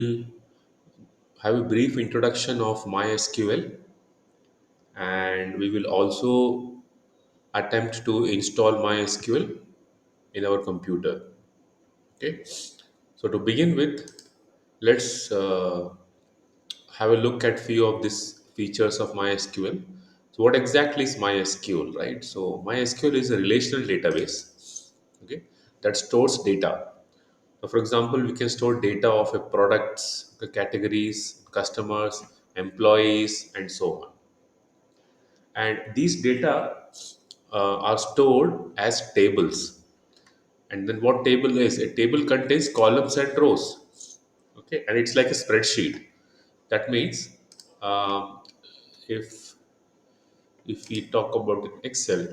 Have a brief introduction of MySQL, and we will also attempt to install MySQL in our computer. Okay, so to begin with, let's have a look at few of these features of MySQL. So, what exactly is MySQL, right? So, MySQL is a relational database, okay, that stores data. So for example, we can store data of a products, the categories, customers, employees, and so on. And these data are stored as tables. And then what table is? A table contains columns and rows. Okay, and it's like a spreadsheet. That means um, if we talk about Excel,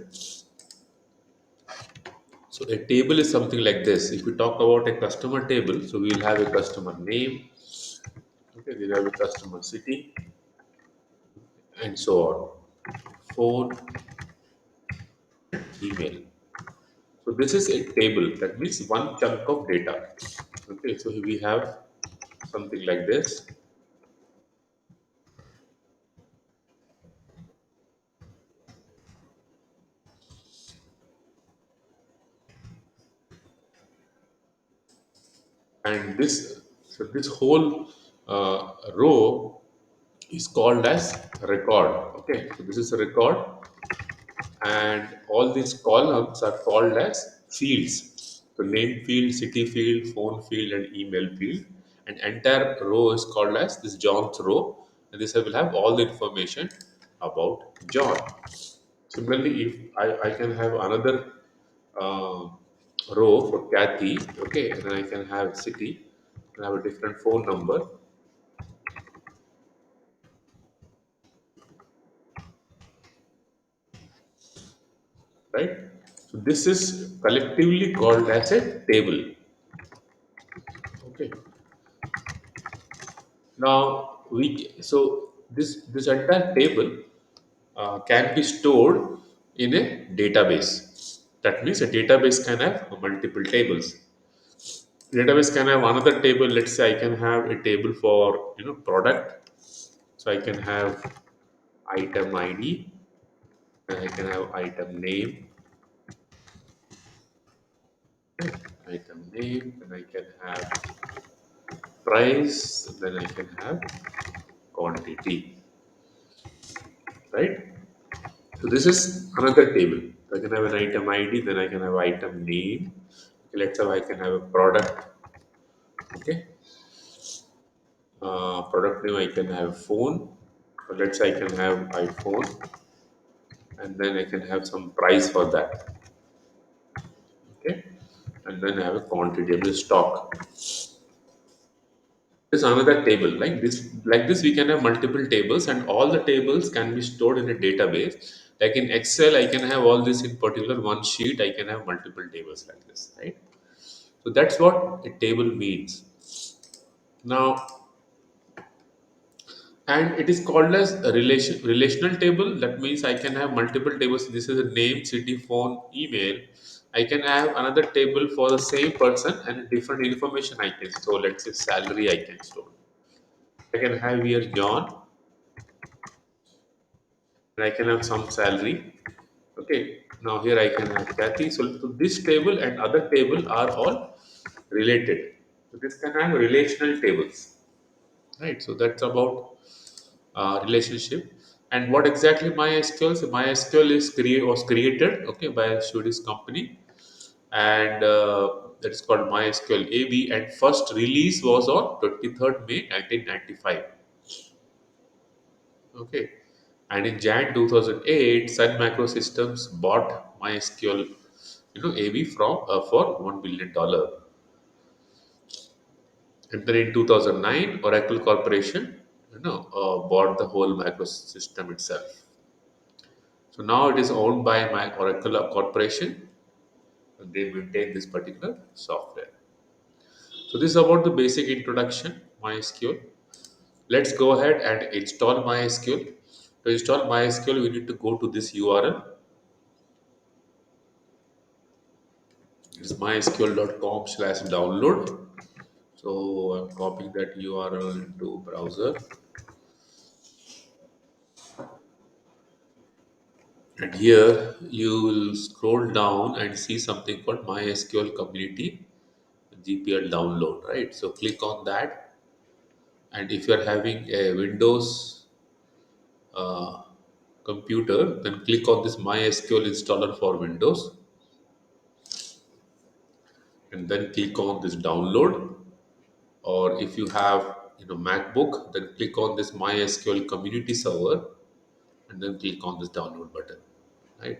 so a table is something like this. If we talk about a customer table, so we will have a customer name, okay, we'll have a customer city, and so on. Phone, email. So this is a table. That means one chunk of data. Okay, so we have something like this, and this whole row is called as record. Okay, so this is a record, and all these columns are called as fields. So name field, city field, phone field, and email field. And entire row is called as this John's row, and this will have all the information about John. Similarly, if I can have another uh, row for Kathy, okay, and then I can have city, and have a different phone number, right? So this is collectively called as a table. Okay. Now this entire table can be stored in a database. That means a database can have multiple tables. Database can have another table. Let's say I can have a table for product. So I can have item ID, and I can have item name, item name, and I can have price, then I can have quantity, right? So this is another table. So I can have an item ID, then I can have item name. Okay, let's say I can have a product. Okay, product name I can have phone. So let's say I can have iPhone, and then I can have some price for that. Okay, and then I have a quantity of the stock. This is another table like this. Like this, we can have multiple tables, and all the tables can be stored in a database. Like in Excel, I can have all this in particular one sheet. I can have multiple tables like this, right? So that's what a table means. Now, and it is called as a relational table. That means I can have multiple tables. This is a name, city, phone, email. I can have another table for the same person and different information I can store. Let's say salary I can store. I can have here John, and I can have some salary. Okay. Now here I can have Kathy. So this table and other table are all related. So this can have relational tables. Right. So that's about relationship. And what exactly MySQL? So MySQL was created, okay, by a Swedish company, and that is called MySQL AB. And first release was on 23rd May 1995. Okay, and in Jan 2008, Sun Microsystems bought MySQL, AB from for $1 billion. And then in 2009, Oracle Corporation, bought the whole microsystem itself. So now it is owned by my Oracle Corporation, and they maintain this particular software. So this is about the basic introduction, MySQL. Let's go ahead and install MySQL. To install MySQL, we need to go to this URL. It's mysql.com/download. So I'm copying that URL into browser, and here you will scroll down and see something called MySQL Community GPL download, right? So click on that, and if you're having a Windows uh, computer, then click on this MySQL installer for Windows, and then click on this download. Or if you have MacBook, then click on this MySQL Community Server, and then click on this download button, right?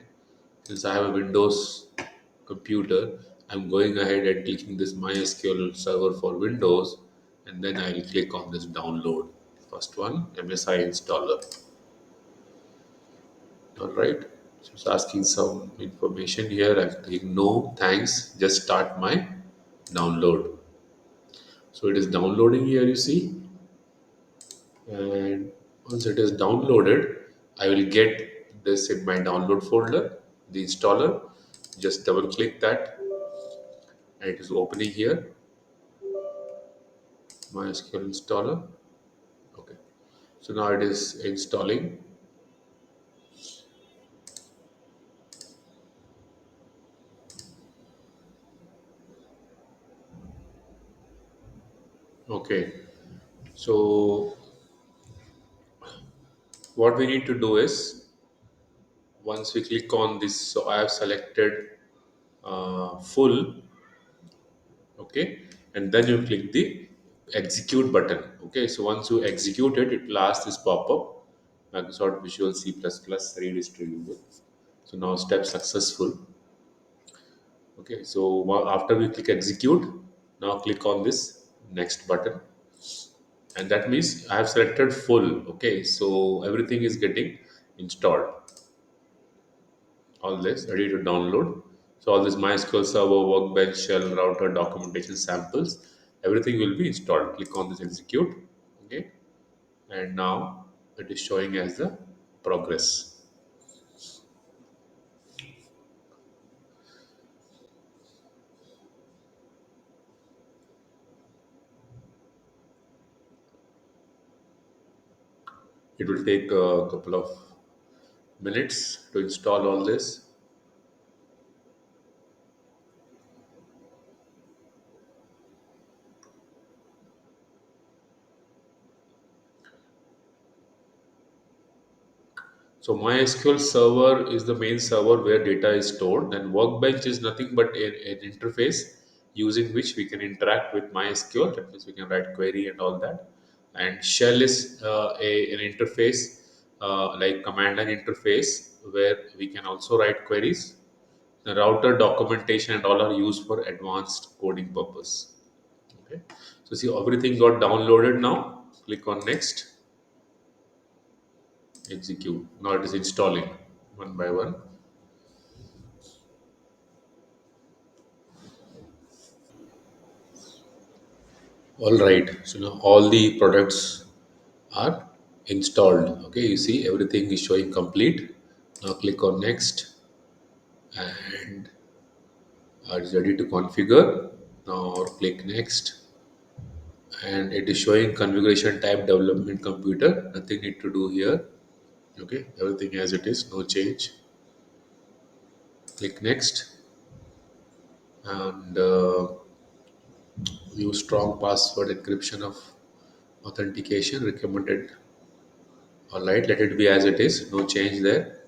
Since I have a Windows computer, I'm going ahead and clicking this MySQL server for Windows, and then I'll click on this download. First one, MSI installer. All right. So it's asking some information here. I'm clicking no, thanks. Just start my download. So it is downloading here, you see. And once it is downloaded, I will get this in my download folder, the installer. Just double click that, and it is opening here. MySQL installer. Okay. So now it is installing. Okay. So what we need to do is, once we click on this, so I have selected full. Okay, and then you click the execute button. Okay, so once you execute it, it will ask this pop-up, Microsoft Visual C++ redistributable. So now step successful. Okay, so after we click execute, now click on this next button, and that means I have selected full. Okay, so everything is getting installed. All this ready to download. So all this MySQL server, workbench, shell, router, documentation, samples, everything will be installed. Click on this execute. Okay, and now it is showing as the progress. It will take a couple of minutes to install all this. So MySQL server is the main server where data is stored, and Workbench is nothing but an interface using which we can interact with MySQL. That means we can write query and all that. And Shell is an interface like command line interface where we can also write queries. The router documentation and all are used for advanced coding purpose. Okay. So see, everything got downloaded now. Click on next, execute. Now it is installing one by one. All right. So now all the products are installed. Okay, you see everything is showing complete. Now click on next, and it's ready to configure. Now click next, and it is showing configuration type development computer. Nothing need to do here. Okay, everything as it is, no change. Click next, and use strong password encryption of authentication recommended. All right, let it be as it is, no change there.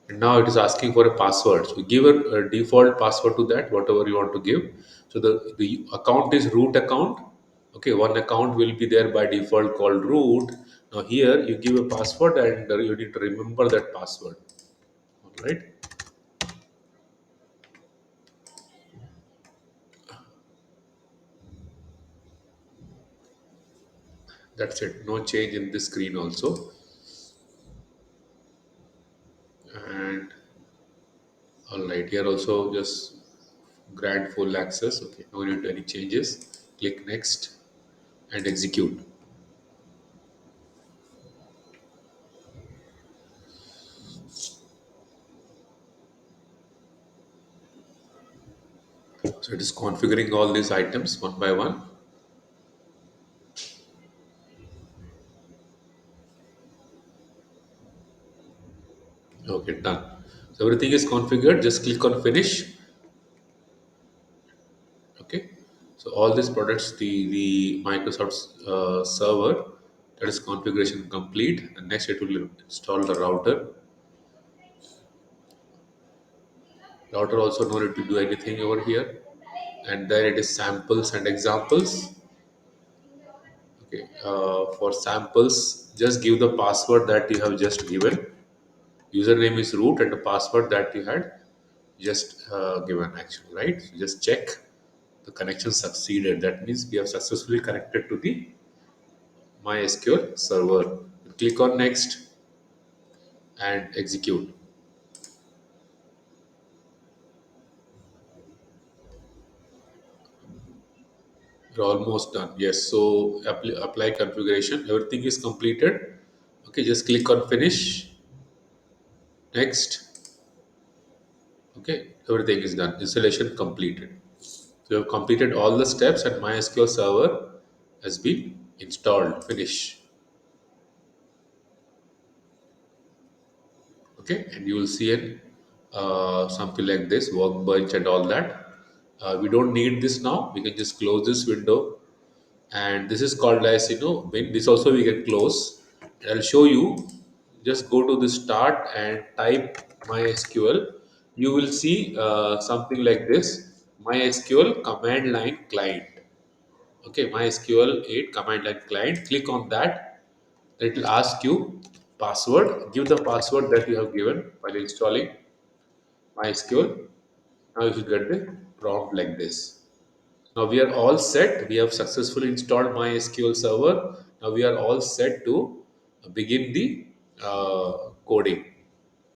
And now it is asking for a password. So give a default password to that, whatever you want to give. So the account is root account. Okay, one account will be there by default called root. Now here you give a password, and you need to remember that password. All right, that's it. No change in this screen also. And all right, here also just grant full access. Okay, no need to any changes. Click next and execute. So it is configuring all these items one by one. Okay, done. So everything is configured. Just click on finish. Okay. So all these products, the Microsoft server, that is configuration complete. And next, it will install the router. Router also no need to do anything over here. And then it is samples and examples. Okay. For samples, just give the password that you have just given. Username is root, and the password that you had just given actually, right? So just check the connection succeeded. That means we have successfully connected to the MySQL server. Click on next and execute. You're almost done. Yes. So apply configuration. Everything is completed. Okay. Just click on finish. Next. Okay. Everything is done. Installation completed. So you have completed all the steps and MySQL server has been installed. Finish. Okay, and you will see an something like this workbench and all that. We don't need this now. We can just close this window, and this is called as when this also we can close. And I'll show you. Just go to the start and type MySQL. You will see something like this: MySQL command line client. Okay, MySQL 8 command line client. Click on that. It will ask you password. Give the password that you have given while installing MySQL. Now you should get the prompt like this. Now we are all set. We have successfully installed MySQL server. Now we are all set to begin the coding.